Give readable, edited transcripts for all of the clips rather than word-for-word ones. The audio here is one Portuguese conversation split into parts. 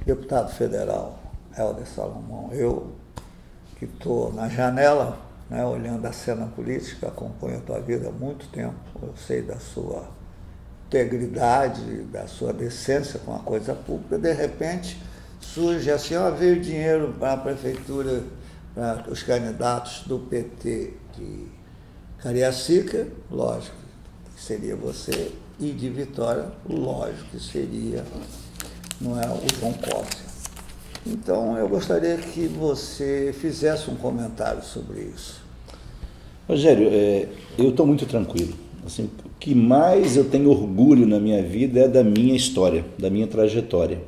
deputado federal Helder Salomão, eu que estou na janela, né, olhando a cena política, acompanho a tua vida há muito tempo, eu sei da sua integridade, da sua decência com a coisa pública, de repente surge assim, ó, veio dinheiro para a prefeitura, para os candidatos do PT de Cariacica, lógico que seria você, e de Vitória, lógico que seria, não é, o João Costa. Então, eu gostaria que você fizesse um comentário sobre isso. Rogério, eu estou muito tranquilo. Assim, o que mais eu tenho orgulho na minha vida é da minha história, da minha trajetória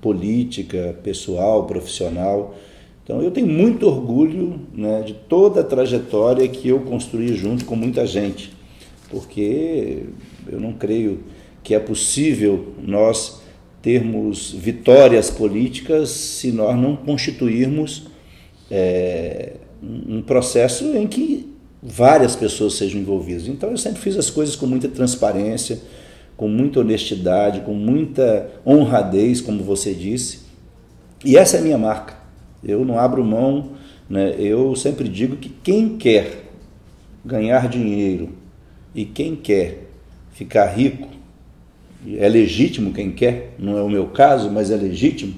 política, pessoal, profissional. Então, eu tenho muito orgulho, né, de toda a trajetória que eu construí junto com muita gente, porque eu não creio que é possível nós termos vitórias políticas se nós não constituirmos um processo em que várias pessoas sejam envolvidas. Então eu sempre fiz as coisas com muita transparência, com muita honestidade, com muita honradez, como você disse, e essa é a minha marca. Eu não abro mão, né? Eu sempre digo que quem quer ganhar dinheiro e quem quer ficar rico, é legítimo quem quer, não é o meu caso, mas é legítimo,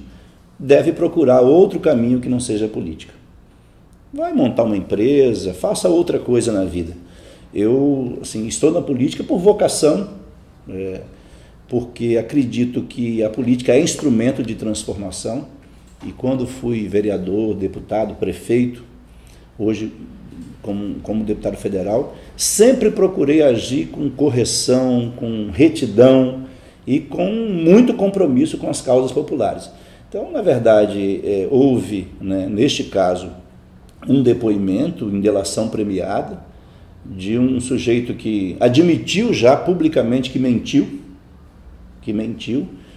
deve procurar outro caminho que não seja política. Vai montar uma empresa, faça outra coisa na vida. Eu, assim, estou na política por vocação, porque acredito que a política é instrumento de transformação, e quando fui vereador, deputado, prefeito, hoje como deputado federal, sempre procurei agir com correção, com retidão e com muito compromisso com as causas populares. Então, na verdade, houve, né, neste caso, um depoimento em delação premiada de um sujeito que admitiu já publicamente que mentiu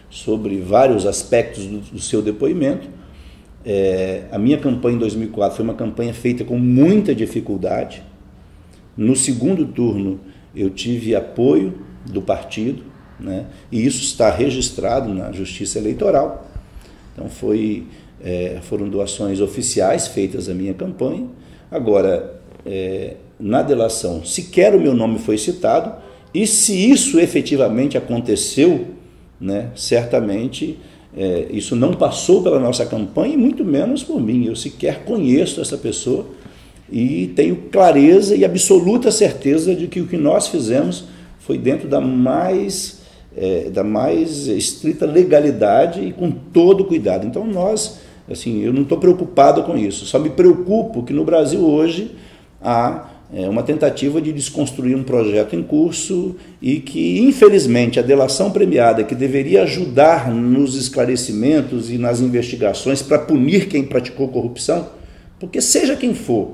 sobre vários aspectos do seu depoimento. A minha campanha em 2004 foi uma campanha feita com muita dificuldade. No segundo turno eu tive apoio do partido, né? E isso está registrado na Justiça Eleitoral. Então foram doações oficiais feitas à minha campanha. Agora, na delação, sequer o meu nome foi citado, e se isso efetivamente aconteceu, né, certamente isso não passou pela nossa campanha e muito menos por mim. Eu sequer conheço essa pessoa e tenho clareza e absoluta certeza de que o que nós fizemos foi dentro da mais estrita legalidade e com todo cuidado. Então eu não estou preocupado com isso, só me preocupo que no Brasil hoje há uma tentativa de desconstruir um projeto em curso e que, infelizmente, a delação premiada, que deveria ajudar nos esclarecimentos e nas investigações para punir quem praticou corrupção, porque seja quem for,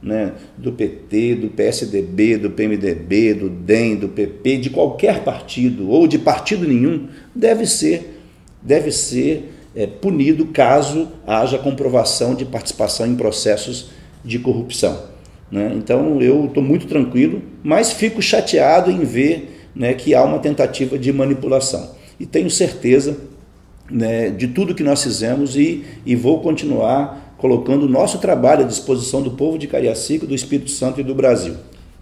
né, do PT, do PSDB, do PMDB, do DEM, do PP, de qualquer partido ou de partido nenhum, deve ser punido caso haja comprovação de participação em processos de corrupção. Né? Então eu estou muito tranquilo, mas fico chateado em ver, né, que há uma tentativa de manipulação. E tenho certeza, né, de tudo que nós fizemos e vou continuar colocando o nosso trabalho à disposição do povo de Cariacica, do Espírito Santo e do Brasil.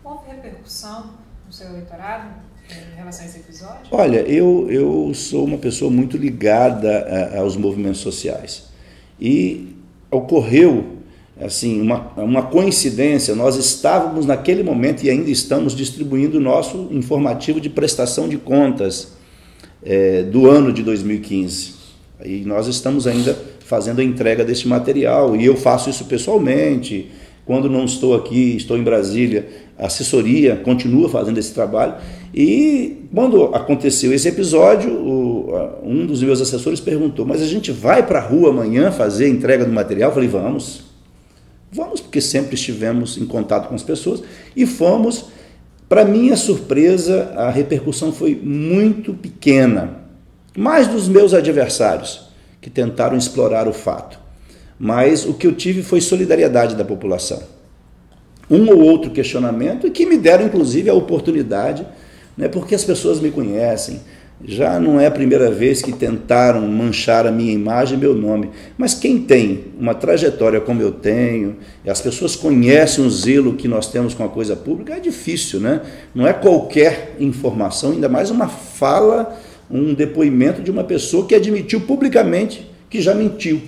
Houve repercussão no seu eleitorado em relação a esse episódio? Olha, eu sou uma pessoa muito ligada aos movimentos sociais. E ocorreu assim, uma coincidência. Nós estávamos naquele momento e ainda estamos distribuindo o nosso informativo de prestação de contas do ano de 2015. E nós estamos ainda fazendo a entrega desse material, e eu faço isso pessoalmente. Quando não estou aqui, estou em Brasília, a assessoria continua fazendo esse trabalho. E quando aconteceu esse episódio, um dos meus assessores perguntou: mas a gente vai para a rua amanhã fazer a entrega do material? Eu falei: vamos, porque sempre estivemos em contato com as pessoas, e fomos. Para minha surpresa, a repercussão foi muito pequena, mais dos meus adversários, que tentaram explorar o fato. Mas o que eu tive foi solidariedade da população. Um ou outro questionamento, e que me deram, inclusive, a oportunidade, né, porque as pessoas me conhecem, já não é a primeira vez que tentaram manchar a minha imagem e meu nome. Mas quem tem uma trajetória como eu tenho, e as pessoas conhecem o zelo que nós temos com a coisa pública, é difícil, né? Não é qualquer informação, ainda mais uma fala, um depoimento de uma pessoa que admitiu publicamente que já mentiu.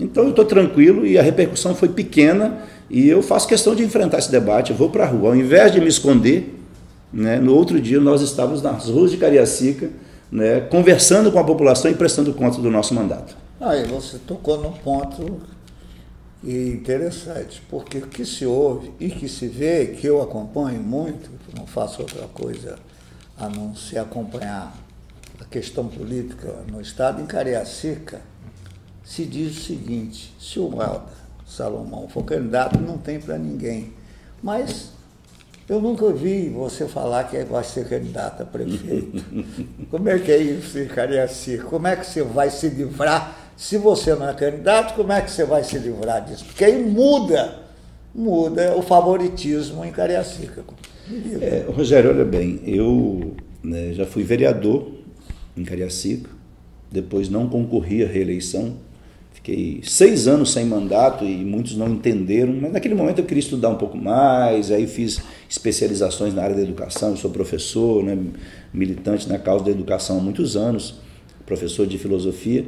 Então eu estou tranquilo e a repercussão foi pequena e eu faço questão de enfrentar esse debate, eu vou para a rua. Ao invés de me esconder, né, no outro dia nós estávamos nas ruas de Cariacica, né, conversando com a população e prestando conta do nosso mandato. Aí você tocou num ponto interessante, porque o que se ouve e que se vê, que eu acompanho muito, não faço outra coisa a não se acompanhar a questão política no Estado, em Cariacica, se diz o seguinte: se o Helder Salomão for candidato, não tem para ninguém. Mas eu nunca ouvi você falar que vai ser candidato a prefeito. Como é que é isso em Cariacica? Como é que você vai se livrar? Se você não é candidato, como é que você vai se livrar disso? Porque aí muda o favoritismo em Cariacica. Rogério, olha bem, eu já fui vereador em Cariacica, depois não concorri à reeleição, fiquei 6 anos sem mandato e muitos não entenderam, mas naquele momento eu queria estudar um pouco mais, aí fiz especializações na área da educação, eu sou professor, né, militante na causa da educação há muitos anos, professor de filosofia,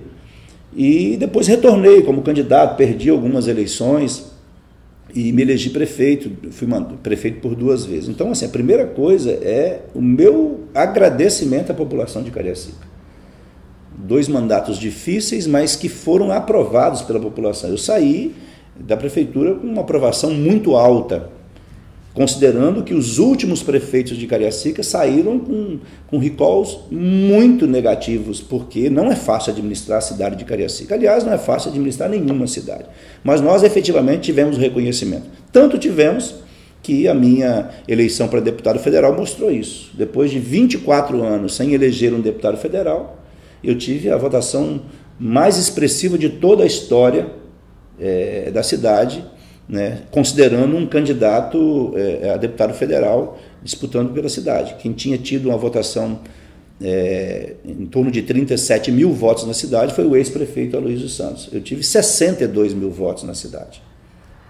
e depois retornei como candidato, perdi algumas eleições e me elegi prefeito, fui prefeito por 2 vezes. Então, assim, a primeira coisa é o meu agradecimento à população de Cariacica. 2 mandatos difíceis, mas que foram aprovados pela população. Eu saí da prefeitura com uma aprovação muito alta, considerando que os últimos prefeitos de Cariacica saíram com recalls muito negativos, porque não é fácil administrar a cidade de Cariacica. Aliás, não é fácil administrar nenhuma cidade. Mas nós efetivamente tivemos reconhecimento. Tanto tivemos que a minha eleição para deputado federal mostrou isso. Depois de 24 anos sem eleger um deputado federal, eu tive a votação mais expressiva de toda a história da cidade, né, considerando um candidato a deputado federal disputando pela cidade. Quem tinha tido uma votação em torno de 37 mil votos na cidade foi o ex-prefeito Aloysio Santos. Eu tive 62 mil votos na cidade.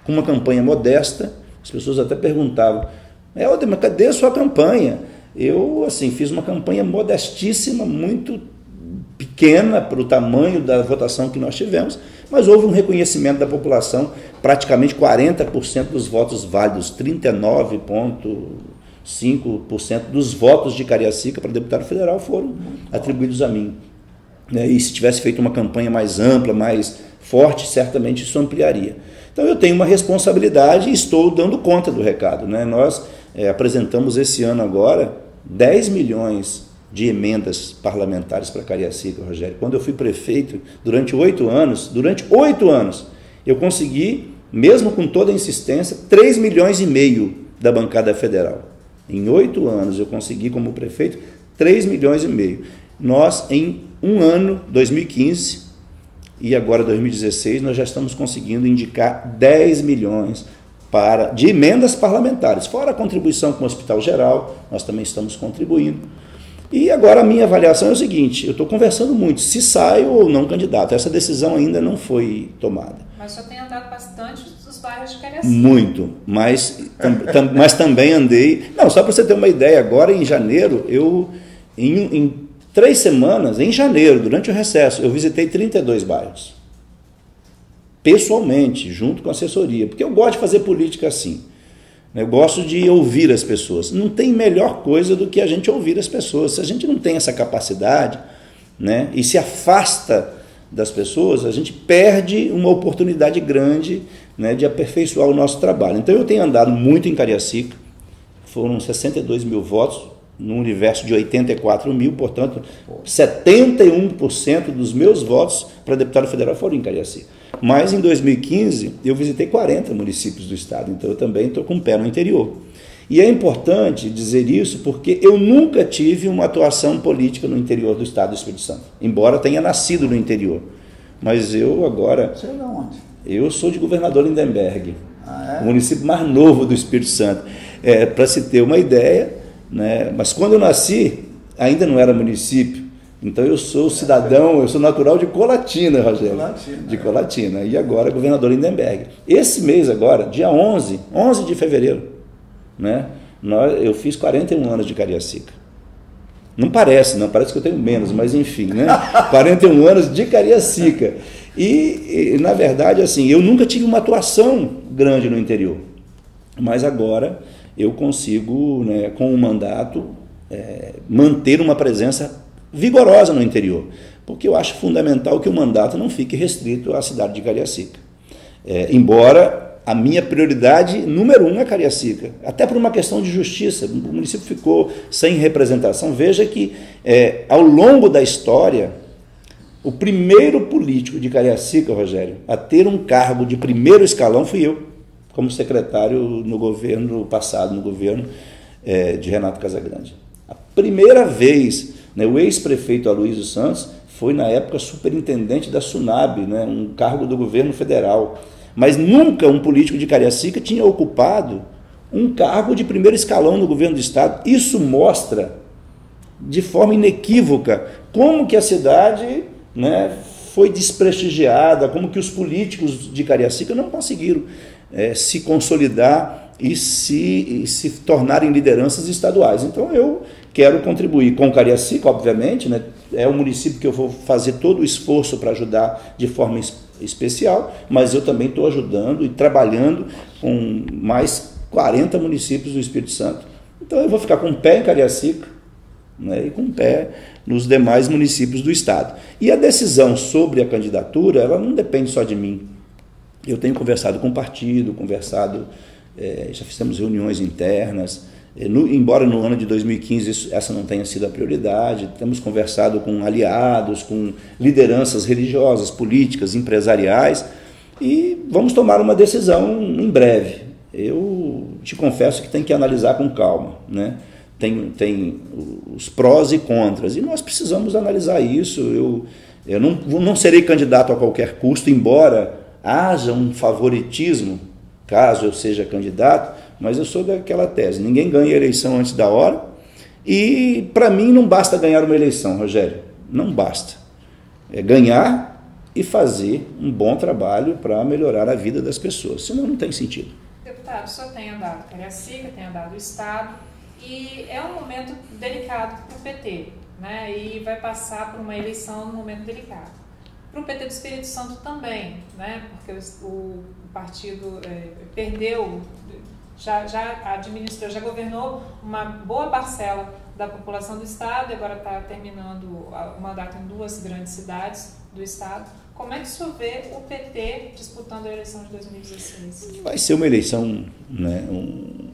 Com uma campanha modesta, as pessoas até perguntavam: Helder, mas cadê a sua campanha? Eu, assim, fiz uma campanha modestíssima, muito pequena para o tamanho da votação que nós tivemos, mas houve um reconhecimento da população, praticamente 40% dos votos válidos, 39,5% dos votos de Cariacica para deputado federal foram atribuídos a mim. E se tivesse feito uma campanha mais ampla, mais forte, certamente isso ampliaria. Então eu tenho uma responsabilidade e estou dando conta do recado, né? Nós apresentamos esse ano agora 10 milhões de emendas parlamentares para Cariacica, Rogério. Quando eu fui prefeito, durante 8 anos, eu consegui, mesmo com toda a insistência, 3,5 milhões da bancada federal. Em 8 anos eu consegui, como prefeito, 3,5 milhões. Nós, em um ano, 2015, e agora 2016, nós já estamos conseguindo indicar 10 milhões de emendas parlamentares. Fora a contribuição com o Hospital Geral, nós também estamos contribuindo. E agora a minha avaliação é o seguinte: eu estou conversando muito, se saio ou não candidato. Essa decisão ainda não foi tomada. Mas o senhor tem andado bastante dos bairros de Cariacica. Muito, mas também andei... Não, só para você ter uma ideia, agora em janeiro, em 3 semanas, em janeiro, durante o recesso, eu visitei 32 bairros. Pessoalmente, junto com a assessoria, porque eu gosto de fazer política assim. Eu gosto de ouvir as pessoas. Não tem melhor coisa do que a gente ouvir as pessoas. Se a gente não tem essa capacidade, né, e se afasta das pessoas, a gente perde uma oportunidade grande, né, de aperfeiçoar o nosso trabalho. Então eu tenho andado muito em Cariacica, foram 62 mil votos, num universo de 84 mil, portanto, 71% dos meus votos para deputado federal foram em Cariacica. Mas em 2015 eu visitei 40 municípios do estado, então eu também estou com o pé no interior. E é importante dizer isso porque eu nunca tive uma atuação política no interior do estado do Espírito Santo, embora tenha nascido no interior. Mas eu agora... Você é de onde? Eu sou de Governador Lindenberg, o município mais novo do Espírito Santo. Para se ter uma ideia, né? Mas quando eu nasci, ainda não era município, Então eu sou cidadão, eu sou natural de Colatina, Rogério. De Colatina. E agora governador Lindenberg. Esse mês agora, dia 11 de fevereiro, né, eu fiz 41 anos de Cariacica. Não parece que eu tenho menos, mas enfim, né? 41 anos de Cariacica. E, na verdade, assim, eu nunca tive uma atuação grande no interior. Mas agora eu consigo, né, com o mandato, manter uma presença vigorosa no interior. Porque eu acho fundamental que o mandato não fique restrito à cidade de Cariacica. Embora a minha prioridade número 1 é Cariacica, até por uma questão de justiça. O município ficou sem representação. Veja que, ao longo da história, o primeiro político de Cariacica, Rogério, a ter um cargo de primeiro escalão fui eu, como secretário no governo passado, no governo de Renato Casagrande. A primeira vez, né, o ex-prefeito Aloysio Santos foi, na época, superintendente da SUNAB, né, um cargo do governo federal. Mas nunca um político de Cariacica tinha ocupado um cargo de primeiro escalão no governo do estado. Isso mostra, de forma inequívoca, como que a cidade, né, foi desprestigiada, como que os políticos de Cariacica não conseguiram se consolidar e se tornarem lideranças estaduais. Então eu quero contribuir com Cariacica, obviamente, né, é o município que eu vou fazer todo o esforço para ajudar de forma especial, mas eu também estou ajudando e trabalhando com mais 40 municípios do Espírito Santo. Então eu vou ficar com um pé em Cariacica, né, e com um pé nos demais municípios do estado. E a decisão sobre a candidatura, ela não depende só de mim. Eu tenho conversado com o partido, já fizemos reuniões internas, embora no ano de 2015 essa não tenha sido a prioridade, temos conversado com aliados, com lideranças religiosas, políticas, empresariais, e vamos tomar uma decisão em breve. Eu te confesso que tem que analisar com calma, né? Tem os prós e contras, e nós precisamos analisar isso. Eu não serei candidato a qualquer custo, embora haja um favoritismo, caso eu seja candidato, mas eu sou daquela tese, ninguém ganha eleição antes da hora, e para mim não basta ganhar uma eleição, Rogério, não basta. É ganhar e fazer um bom trabalho para melhorar a vida das pessoas, senão não tem sentido. Deputado, o senhor tem andado Cariacica, tem andado o estado, e é um momento delicado para o PT, né? E vai passar por uma eleição num momento delicado. Para o PT do Espírito Santo também, né? Porque o partido perdeu, já administrou, já governou uma boa parcela da população do estado e agora está terminando o mandato em 2 grandes cidades do estado. Como é que o senhor vê o PT disputando a eleição de 2016? Vai ser uma eleição, né,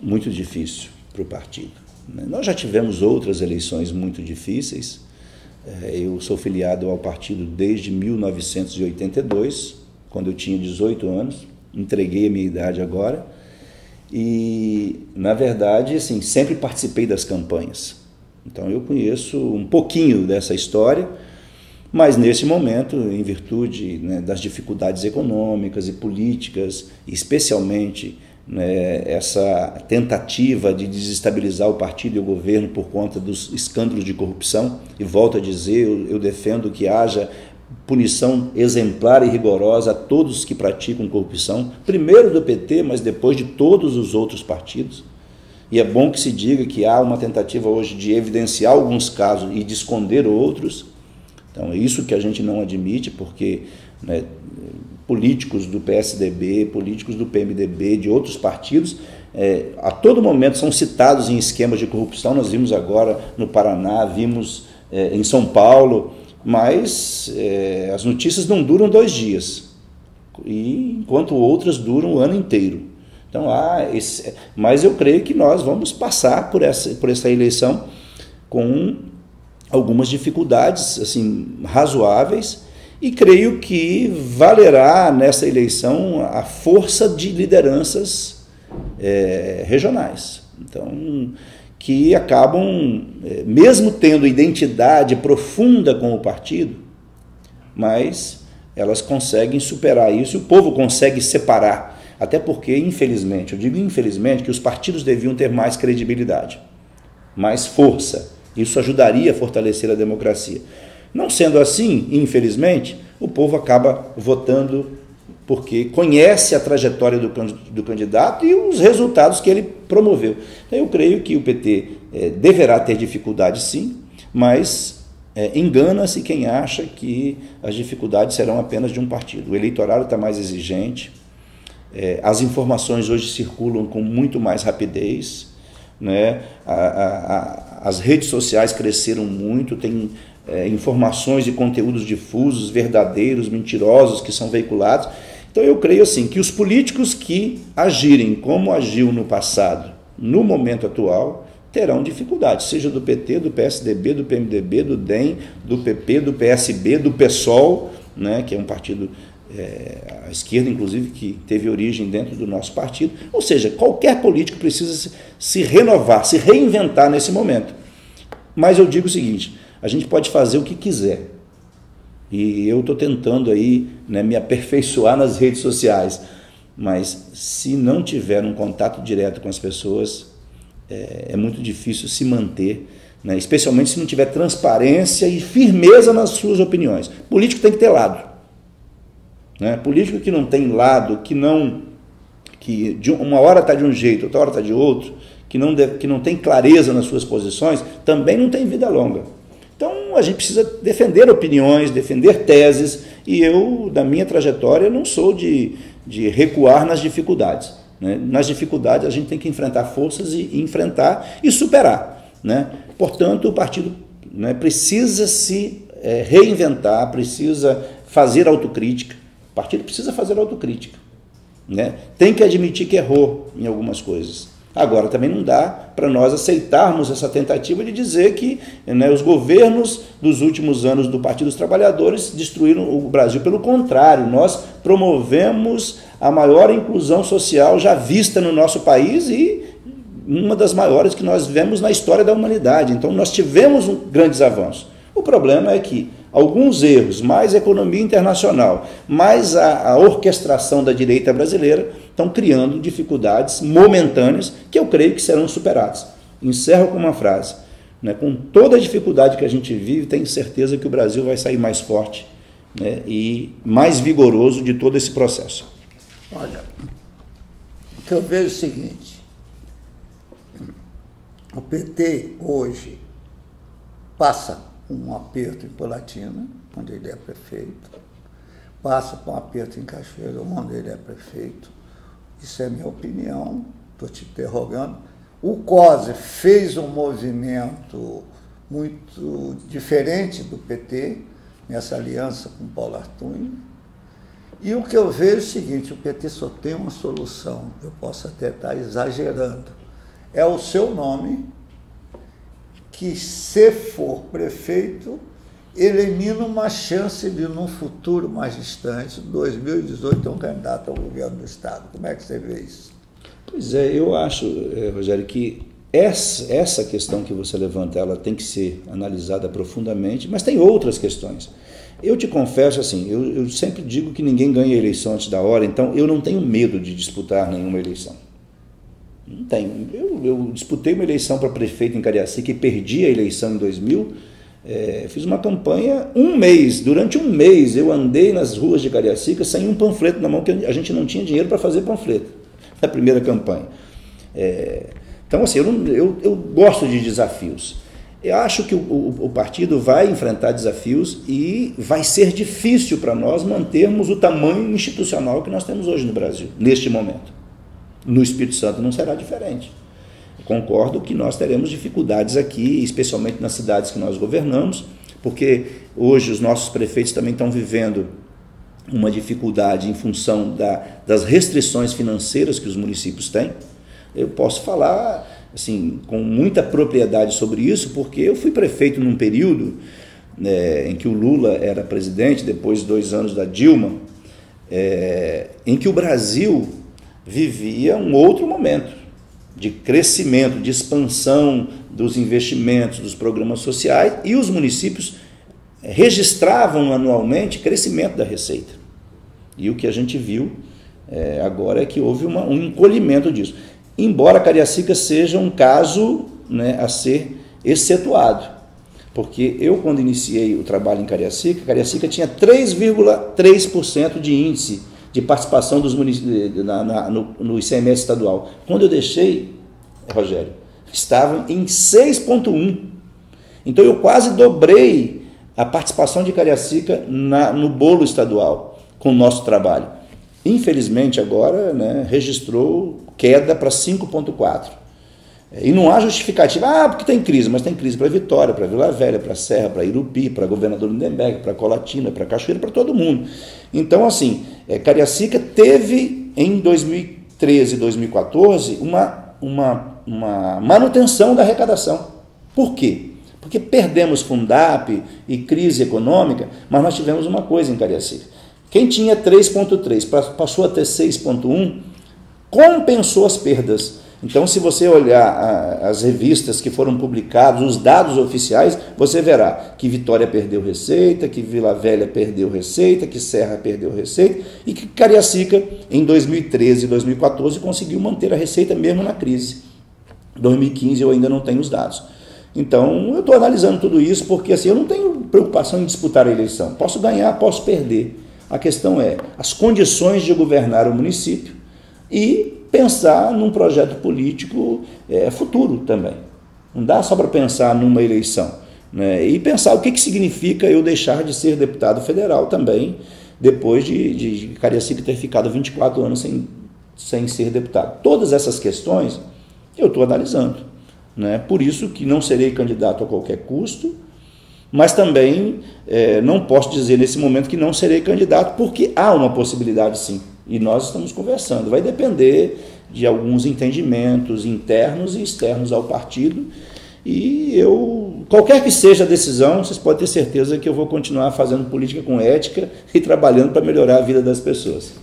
muito difícil para o partido. Nós já tivemos outras eleições muito difíceis. Eu sou filiado ao partido desde 1982, quando eu tinha 18 anos, entreguei a minha idade agora, e, na verdade, assim, sempre participei das campanhas. Então eu conheço um pouquinho dessa história, mas nesse momento, em virtude, né, das dificuldades econômicas e políticas, especialmente, né, essa tentativa de desestabilizar o partido e o governo por conta dos escândalos de corrupção, e volto a dizer, eu defendo que haja punição exemplar e rigorosa a todos que praticam corrupção, primeiro do PT, mas depois de todos os outros partidos. E é bom que se diga que há uma tentativa hoje de evidenciar alguns casos e de esconder outros. Então é isso que a gente não admite, porque, né, políticos do PSDB, políticos do PMDB, de outros partidos, a todo momento são citados em esquemas de corrupção. Nós vimos agora no Paraná, vimos em São Paulo, mas as notícias não duram 2 dias, enquanto outras duram o ano inteiro. Então, mas eu creio que nós vamos passar por essa eleição com algumas dificuldades assim, razoáveis, e creio que valerá nessa eleição a força de lideranças regionais. Então, que acabam, mesmo tendo identidade profunda com o partido, mas elas conseguem superar isso, e o povo consegue separar. Até porque, infelizmente, eu digo infelizmente, que os partidos deviam ter mais credibilidade, mais força. Isso ajudaria a fortalecer a democracia. Não sendo assim, infelizmente, o povo acaba votando porque conhece a trajetória do candidato e os resultados que ele promoveu. Então, eu creio que o PT deverá ter dificuldades sim, mas engana-se quem acha que as dificuldades serão apenas de um partido. O eleitorado está mais exigente, as informações hoje circulam com muito mais rapidez, né? As redes sociais cresceram muito, tem informações e conteúdos difusos, verdadeiros, mentirosos, que são veiculados. Então eu creio assim, que os políticos que agirem como agiu no passado, no momento atual, terão dificuldades, seja do PT, do PSDB, do PMDB, do DEM, do PP, do PSB, do PSOL, né, que é um partido à esquerda, inclusive, que teve origem dentro do nosso partido. Ou seja, qualquer político precisa se renovar, se reinventar nesse momento. Mas eu digo o seguinte, a gente pode fazer o que quiser. E eu estou tentando aí, né, me aperfeiçoar nas redes sociais, mas se não tiver um contato direto com as pessoas, é muito difícil se manter, né, especialmente se não tiver transparência e firmeza nas suas opiniões. Político tem que ter lado, né? Político que não tem lado, que uma hora está de um jeito, outra hora está de outro, que não tem clareza nas suas posições, também não tem vida longa. Então, a gente precisa defender opiniões, defender teses, e eu, da minha trajetória, não sou de recuar nas dificuldades, né? Nas dificuldades, a gente tem que enfrentar forças e enfrentar e superar, né? Portanto, o partido, né, precisa se reinventar, precisa fazer autocrítica. O partido precisa fazer autocrítica, né? Tem que admitir que errou em algumas coisas. Agora, também não dá para nós aceitarmos essa tentativa de dizer que, né, os governos dos últimos anos do Partido dos Trabalhadores destruíram o Brasil. Pelo contrário, nós promovemos a maior inclusão social já vista no nosso país e uma das maiores que nós vemos na história da humanidade. Então, nós tivemos grandes avanços. O problema é que alguns erros, mais a economia internacional, mais a orquestração da direita brasileira, estão criando dificuldades momentâneas que eu creio que serão superadas. Encerro com uma frase, né? Com toda a dificuldade que a gente vive, tenho certeza que o Brasil vai sair mais forte, né, e mais vigoroso de todo esse processo. Olha, o que eu vejo é o seguinte, o PT hoje passa um aperto em Polatina, onde ele é prefeito, passa por um aperto em Cachoeiro, onde ele é prefeito. Isso é minha opinião, estou te interrogando. O COSE fez um movimento muito diferente do PT, nessa aliança com Paulo Artuim. E o que eu vejo é o seguinte, o PT só tem uma solução, eu posso até estar exagerando, é o seu nome, que, se for prefeito, elimina uma chance de, num futuro mais distante, 2018, ter um candidato ao governo do Estado. Como é que você vê isso? Pois é, eu acho, Rogério, que essa questão que você levanta, ela tem que ser analisada profundamente, mas tem outras questões. Eu te confesso assim, eu sempre digo que ninguém ganha eleição antes da hora, então eu não tenho medo de disputar nenhuma eleição. Não tenho. Eu disputei uma eleição para prefeito em Cariacica e perdi a eleição em 2000. Fiz uma campanha durante um mês eu andei nas ruas de Cariacica sem um panfleto na mão, que a gente não tinha dinheiro para fazer panfleto na primeira campanha. Então, assim, eu gosto de desafios. Eu acho que o partido vai enfrentar desafios e vai ser difícil para nós mantermos o tamanho institucional que nós temos hoje no Brasil, neste momento. No Espírito Santo não será diferente. Concordo que nós teremos dificuldades aqui, especialmente nas cidades que nós governamos, porque hoje os nossos prefeitos também estão vivendo uma dificuldade em função das restrições financeiras que os municípios têm. Eu posso falar assim, com muita propriedade sobre isso, porque eu fui prefeito num período em que o Lula era presidente, depois de 2 anos da Dilma, em que o Brasil vivia um outro momento de crescimento, de expansão dos investimentos, dos programas sociais, e os municípios registravam anualmente crescimento da receita. E o que a gente viu agora é que houve um encolhimento disso. Embora Cariacica seja um caso, né, a ser excetuado. Porque eu, quando iniciei o trabalho em Cariacica tinha 3,3% de índice de participação dos municípios no ICMS estadual. Quando eu deixei, Rogério, estavam em 6,1%. Então eu quase dobrei a participação de Cariacica no bolo estadual com o nosso trabalho. Infelizmente agora, né, registrou queda para 5,4%. E não há justificativa, porque tem crise, mas tem crise para Vitória, para Vila Velha, para Serra, para Irupi, para Governador Lindenberg, para Colatina, para Cachoeira, para todo mundo. Então, assim, Cariacica teve em 2013 e 2014 uma manutenção da arrecadação. Por quê? Porque perdemos Fundap e crise econômica, mas nós tivemos uma coisa em Cariacica. Quem tinha 3,3 passou a ter 6,1, compensou as perdas. Então, se você olhar as revistas que foram publicadas, os dados oficiais, você verá que Vitória perdeu receita, que Vila Velha perdeu receita, que Serra perdeu receita e que Cariacica, em 2013 e 2014, conseguiu manter a receita mesmo na crise. 2015 eu ainda não tenho os dados. Então, eu estou analisando tudo isso porque assim, eu não tenho preocupação em disputar a eleição. Posso ganhar, posso perder. A questão é as condições de governar o município e pensar num projeto político futuro também. Não dá só para pensar numa eleição, né? E pensar o que significa eu deixar de ser deputado federal também, depois de Cariacica ter ficado 24 anos sem ser deputado. Todas essas questões eu estou analisando, né? Por isso que não serei candidato a qualquer custo, mas também não posso dizer nesse momento que não serei candidato, porque há uma possibilidade sim. E nós estamos conversando. Vai depender de alguns entendimentos internos e externos ao partido. E qualquer que seja a decisão, vocês podem ter certeza que eu vou continuar fazendo política com ética e trabalhando para melhorar a vida das pessoas.